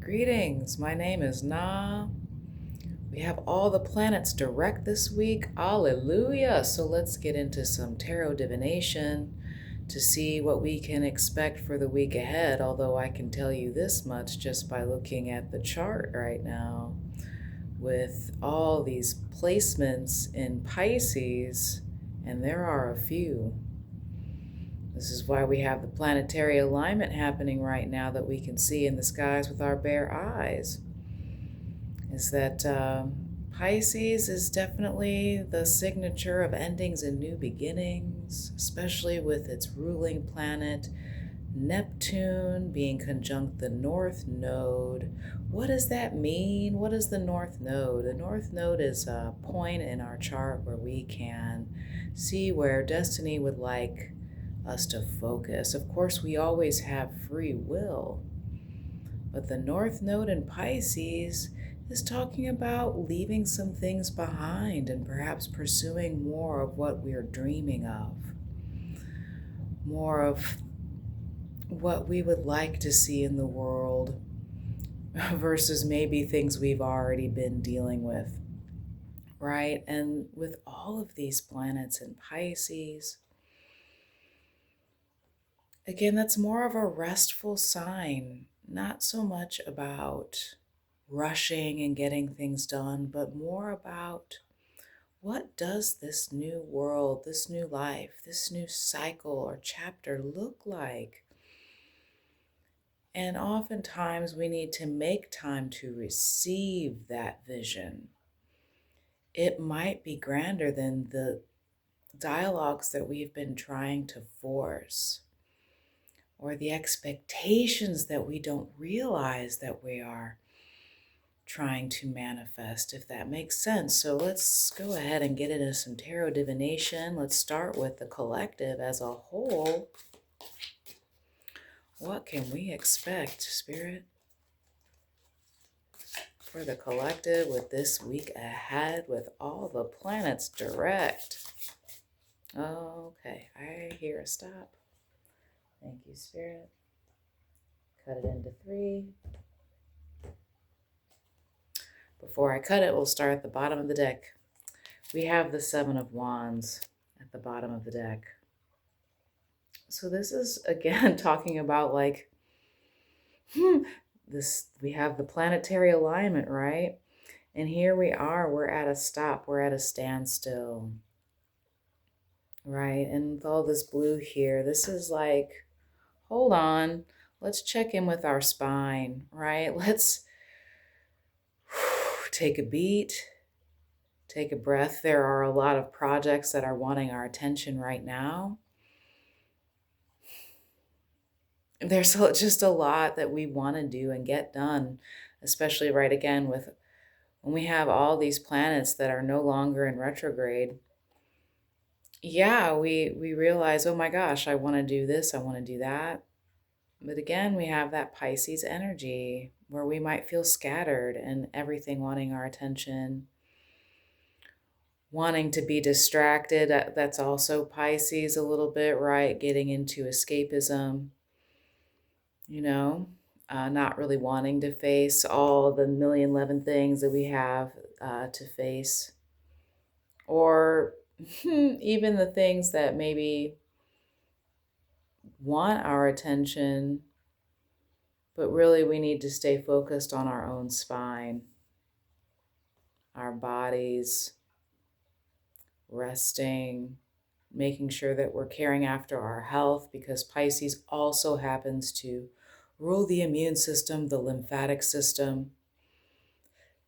Greetings, my name is Na. We have all the planets direct this week. Alleluia! So let's get into some tarot divination to see what we can expect for the week ahead. Although I can tell you this much just by looking at the chart right now. With all these placements in Pisces, and there are a few. This is why we have the planetary alignment happening right now that we can see in the skies with our bare eyes. Is that Pisces is definitely the signature of endings and new beginnings, especially with its ruling planet, Neptune, being conjunct the North Node. What does that mean? What is the North Node? The North Node is a point in our chart where we can see where destiny would like us to focus. Of course, we always have free will, but the North Node in Pisces is talking about leaving some things behind and perhaps pursuing more of what we're dreaming of, more of what we would like to see in the world versus maybe things we've already been dealing with, right? And with all of these planets in Pisces, again, that's more of a restful sign, not so much about rushing and getting things done, but more about what does this new world, this new life, this new cycle or chapter look like? And oftentimes we need to make time to receive that vision. It might be grander than the dialogues that we've been trying to force, or the expectations that we don't realize that we are trying to manifest, if that makes sense. So let's go ahead and get into some tarot divination. Let's start with the collective as a whole. What can we expect, Spirit, for the collective with this week ahead with all the planets direct? Okay, I hear a stop. Thank you, Spirit. Cut it into 3. Before I cut it, we'll start at the bottom of the deck. We have the 7 of Wands at the bottom of the deck. So this is, again, talking about like, this, we have the planetary alignment, right? And here we are, we're at a stop, we're at a standstill, right? And with all this blue here, this is like, hold on, let's check in with our spine, right? Let's take a beat, take a breath. There are a lot of projects that are wanting our attention right now. There's just a lot that we want to do and get done, especially right again with when we have all these planets that are no longer in retrograde. Yeah, we realize, oh my gosh, I want to do this, I want to do that. But again, we have that Pisces energy where we might feel scattered and everything wanting our attention, wanting to be distracted. That's also Pisces a little bit, right? Getting into escapism, not really wanting to face all the million 11 things that we have to face. Or even the things that maybe want our attention, but really we need to stay focused on our own spine, our bodies, resting, making sure that we're caring after our health, because Pisces also happens to rule the immune system, the lymphatic system.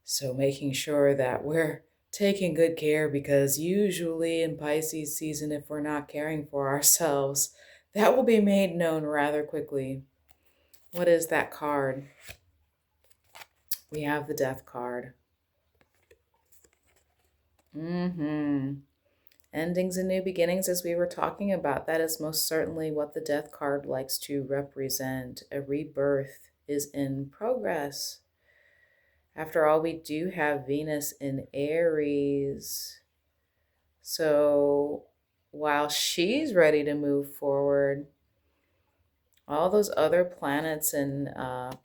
So making sure that we're taking good care, because usually in Pisces season, if we're not caring for ourselves, that will be made known rather quickly. What is that card? We have the Death card. Endings and new beginnings, as we were talking about, that is most certainly what the Death card likes to represent. A rebirth is in progress. After all, we do have Venus in Aries. So while she's ready to move forward, All those other planets in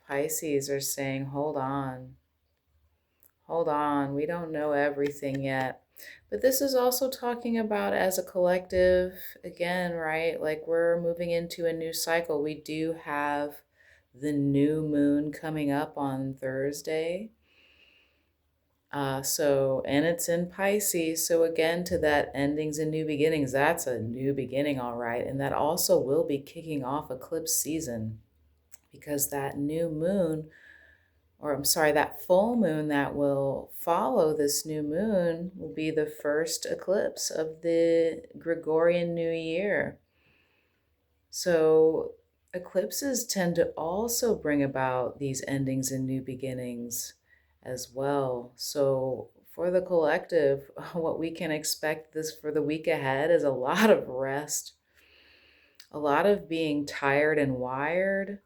Pisces are saying, hold on, we don't know everything yet. But this is also talking about as a collective, again, right? Like we're moving into a new cycle. We do have the new moon coming up on Thursday. And it's in Pisces. So again, to that endings and new beginnings, that's a new beginning, all right. And that also will be kicking off eclipse season because that new moon, or I'm sorry, that full moon that will follow this new moon will be the first eclipse of the Gregorian New Year. So eclipses tend to also bring about these endings and new beginnings as well. So for the collective, what we can expect this for the week ahead is a lot of rest, a lot of being tired and wired,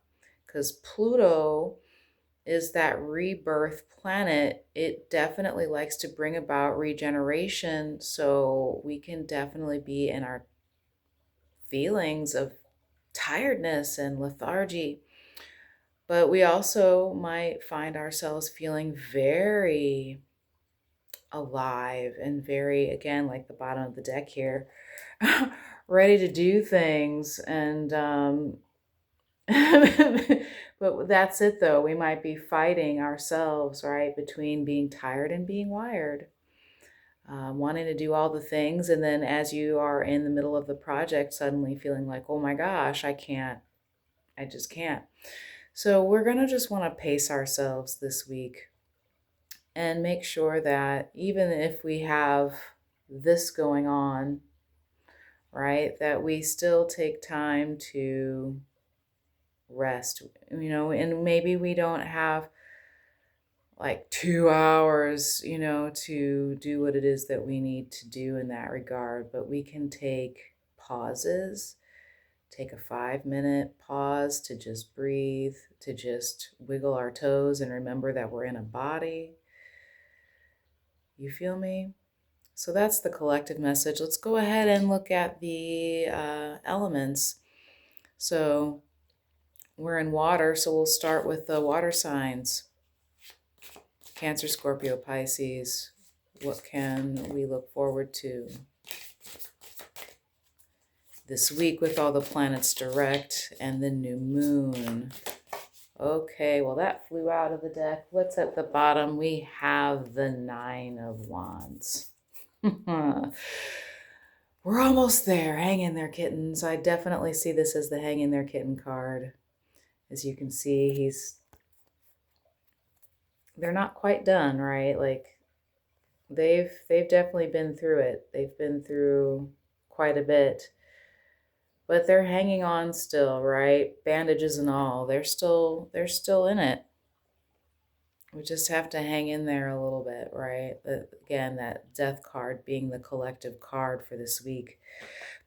because Pluto is that rebirth planet. It definitely likes to bring about regeneration. So we can definitely be in our feelings of tiredness and lethargy. But we also might find ourselves feeling very alive and very, again, like the bottom of the deck here, ready to do things. And, but that's it though. We might be fighting ourselves, right, between being tired and being wired. Wanting to do all the things, and then as you are in the middle of the project, suddenly feeling like, oh my gosh, I just can't. So we're going to just want to pace ourselves this week and make sure that even if we have this going on, right, that we still take time to rest, and maybe we don't have like 2 hours, to do what it is that we need to do in that regard, but we can take pauses. Take a 5-minute pause to just breathe, to just wiggle our toes and remember that we're in a body. You feel me? So that's the collective message. Let's go ahead and look at the elements. So we're in water, so we'll start with the water signs. Cancer, Scorpio, Pisces. What can we look forward to this week with all the planets direct and the new moon? Okay, well, that flew out of the deck. What's at the bottom? We have the Nine of Wands. We're almost there. Hang in there, kittens. I definitely see this as the hang in there kitten card. As you can see, they're not quite done, right? Like they've definitely been through it. They've been through quite a bit. But they're hanging on still, right? Bandages and all. They're still in it. We just have to hang in there a little bit, right? Again, that death card being the collective card for this week.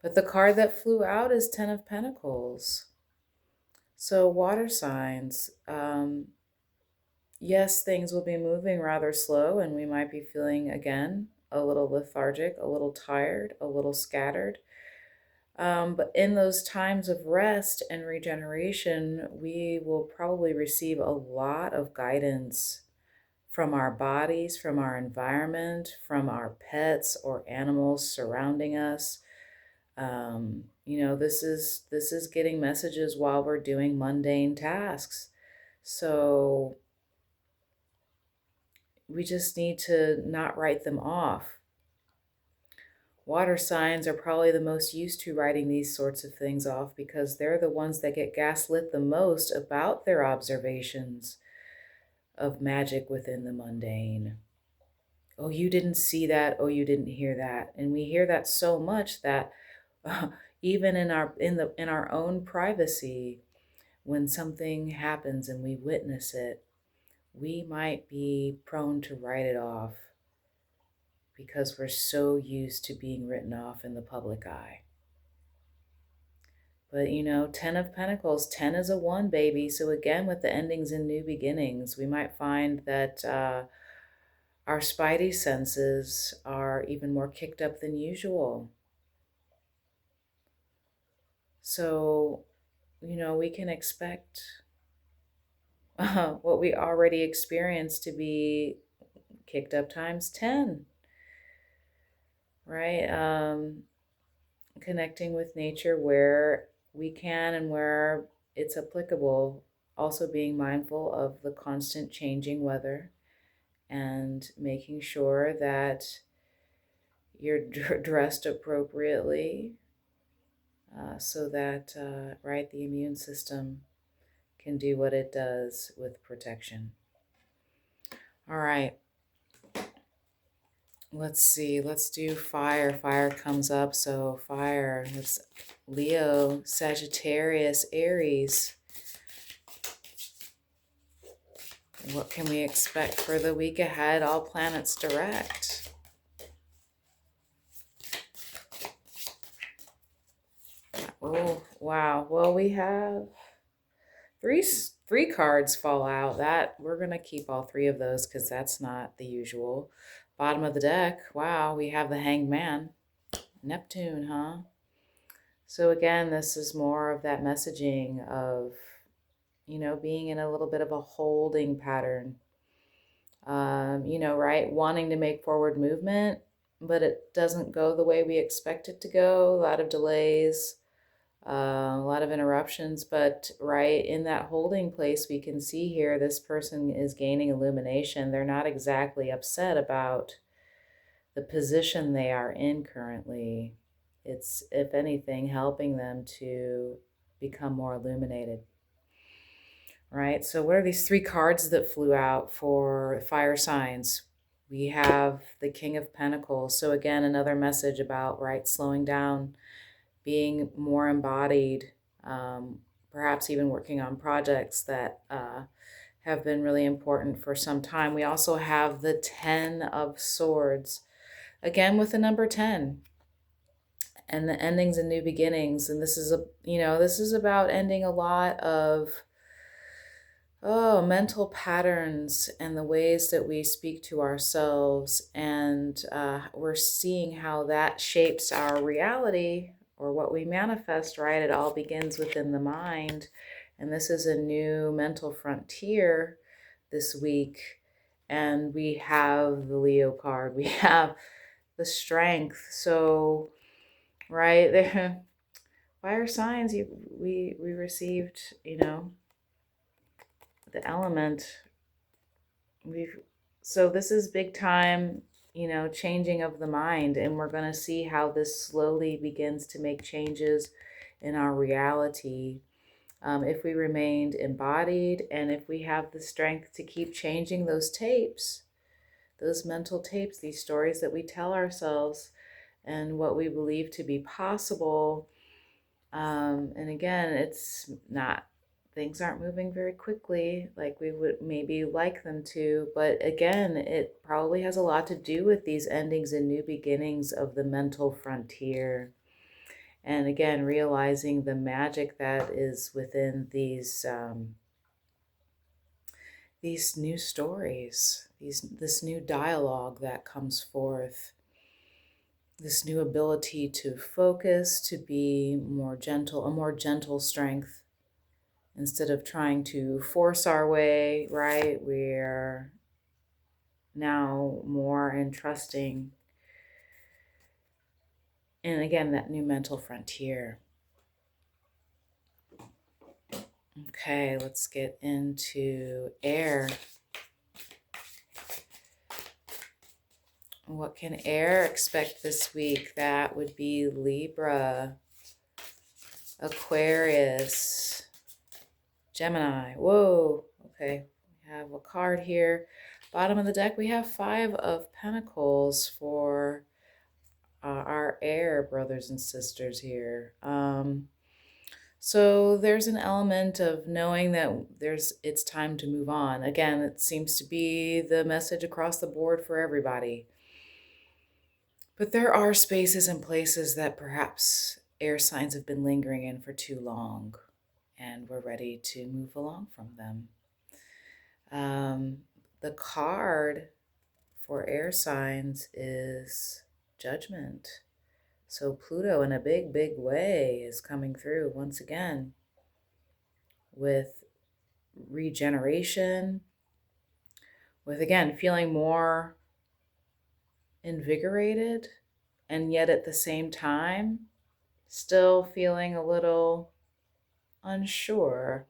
But the card that flew out is Ten of Pentacles. So water signs, yes, things will be moving rather slow and we might be feeling, again, a little lethargic, a little tired, a little scattered. But in those times of rest and regeneration, we will probably receive a lot of guidance from our bodies, from our environment, from our pets or animals surrounding us. This is getting messages while we're doing mundane tasks. So we just need to not write them off. Water signs are probably the most used to writing these sorts of things off because they're the ones that get gaslit the most about their observations of magic within the mundane. Oh, you didn't see that. Oh, you didn't hear that. And we hear that so much that even in our own privacy, when something happens and we witness it, we might be prone to write it off because we're so used to being written off in the public eye. But 10 of Pentacles, 10 is a 1, baby. So again, with the endings and new beginnings, we might find that our spidey senses are even more kicked up than usual. So we can expect what we already experienced to be kicked up times 10, right? Connecting with nature where we can and where it's applicable. Also, being mindful of the constant changing weather and making sure that you're dressed appropriately so that, right, the immune system can do what it does with protection. All right. Let's see. Let's do fire. Fire comes up. So fire. It's Leo, Sagittarius, Aries. What can we expect for the week ahead? All planets direct. Oh, wow. Well, we have three cards fall out. That we're gonna keep all three of those because that's not the usual. Bottom of the deck. Wow, we have the Hanged Man. Neptune, huh? So again, this is more of that messaging of, being in a little bit of a holding pattern. Right? Wanting to make forward movement, but it doesn't go the way we expect it to go. A lot of delays, a lot of interruptions. But right in that holding place, we can see here this person is gaining illumination. They're not exactly upset about the position they are in currently. It's, if anything, helping them to become more illuminated. Right? So, what are these three cards that flew out for fire signs? We have the King of Pentacles. So, again, another message about, right, slowing down, being more embodied, perhaps even working on projects that have been really important for some time. We also have the 10 of Swords, again with the number 10 and the endings and new beginnings. And this is this is about ending a lot of mental patterns and the ways that we speak to ourselves. And we're seeing how that shapes our reality or what we manifest, right? It all begins within the mind. And this is a new mental frontier this week. And we have the Leo card, we have the Strength. So, right there, fire signs, we received, the element. So this is big time, changing of the mind, and we're going to see how this slowly begins to make changes in our reality. If we remained embodied and if we have the strength to keep changing those tapes, those mental tapes, these stories that we tell ourselves and what we believe to be possible. And again, it's not, things aren't moving very quickly like we would maybe like them to. But again, it probably has a lot to do with these endings and new beginnings of the mental frontier. And again, realizing the magic that is within these new stories, this new dialogue that comes forth, this new ability to focus, to be more gentle, a more gentle strength. Instead of trying to force our way, right, we're now more in trusting. And again, that new mental frontier. Okay, let's get into air. What can air expect this week? That would be Libra, Aquarius, Gemini. Whoa. Okay, we have a card here. Bottom of the deck, we have 5 of Pentacles for our air brothers and sisters here. So there's an element of knowing that it's time to move on. Again, it seems to be the message across the board for everybody. But there are spaces and places that perhaps air signs have been lingering in for too long, and we're ready to move along from them. The card for air signs is Judgment. So Pluto in a big, big way is coming through once again. with regeneration, with again feeling more invigorated, and yet at the same time still feeling a little unsure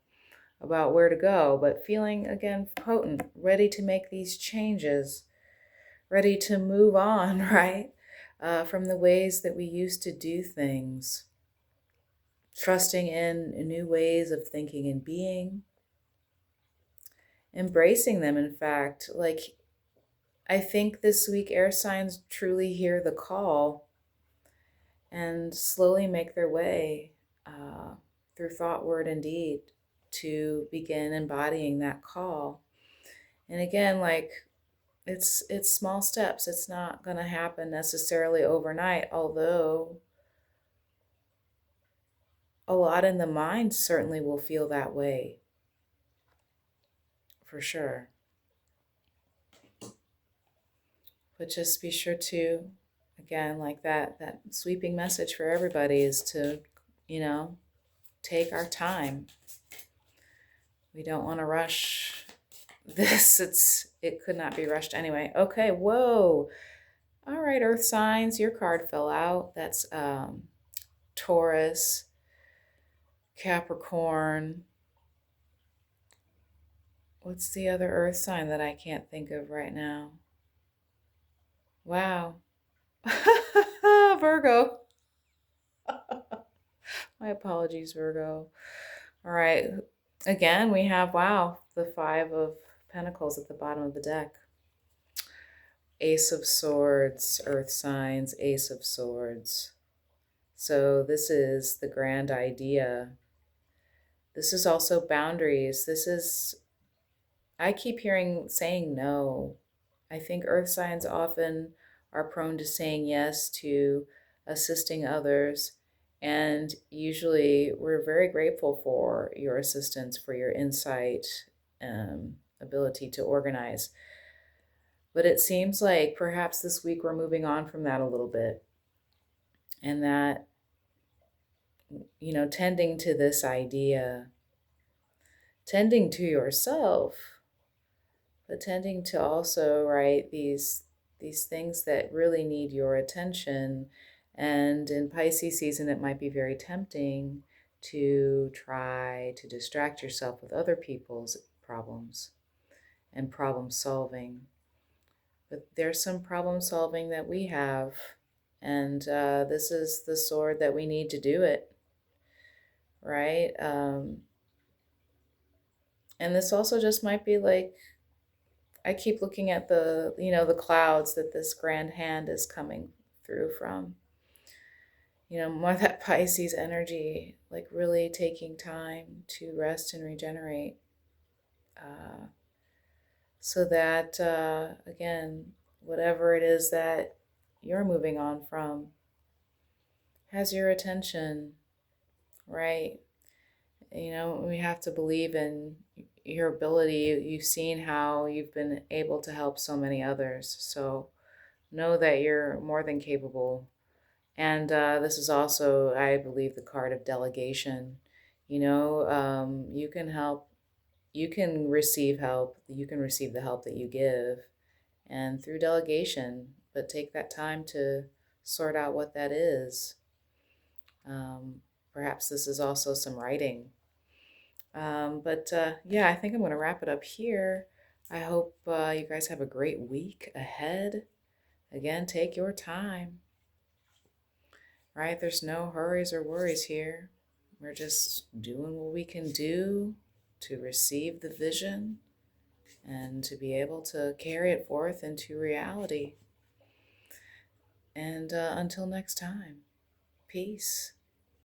about where to go, but feeling again potent, ready to make these changes, ready to move on, right? From the ways that we used to do things, trusting in new ways of thinking and being, embracing them. In fact, like I think this week air signs truly hear the call and slowly make their way through thought, word, and deed to begin embodying that call. And again, like it's small steps. It's not going to happen necessarily overnight, although a lot in the mind certainly will feel that way for sure. But just be sure to, again, like that sweeping message for everybody is to, take our time. We don't want to rush this. It could not be rushed anyway. Okay, whoa. All right, earth signs, your card fell out. That's Taurus, Capricorn. What's the other earth sign that I can't think of right now? Wow. Virgo. My apologies, Virgo. All right. Again, we have, wow, the Five of Pentacles at the bottom of the deck. Ace of Swords, earth signs, Ace of Swords. So this is the grand idea. This is also boundaries. I keep hearing saying no. I think earth signs often are prone to saying yes to assisting others. And usually we're very grateful for your assistance, for your insight, ability to organize. But it seems like perhaps this week we're moving on from that a little bit. And that, tending to this idea, tending to yourself, but tending to also, right, these things that really need your attention. And in Pisces season, it might be very tempting to try to distract yourself with other people's problems and problem solving. But there's some problem solving that we have, and this is the sword that we need to do it, right? And this also just might be like, I keep looking at the clouds that this grand hand is coming through from. More that Pisces energy, like really taking time to rest and regenerate. So that, again, whatever it is that you're moving on from has your attention, right? We have to believe in your ability. You've seen how you've been able to help so many others. So know that you're more than capable. And this is also, I believe, the card of delegation. You can help, you can receive help, you can receive the help that you give, and through delegation, but take that time to sort out what that is. Perhaps this is also some writing. Yeah, I think I'm going to wrap it up here. I hope you guys have a great week ahead. Again, take your time, right? There's no hurries or worries here. We're just doing what we can do to receive the vision and to be able to carry it forth into reality. And until next time, peace.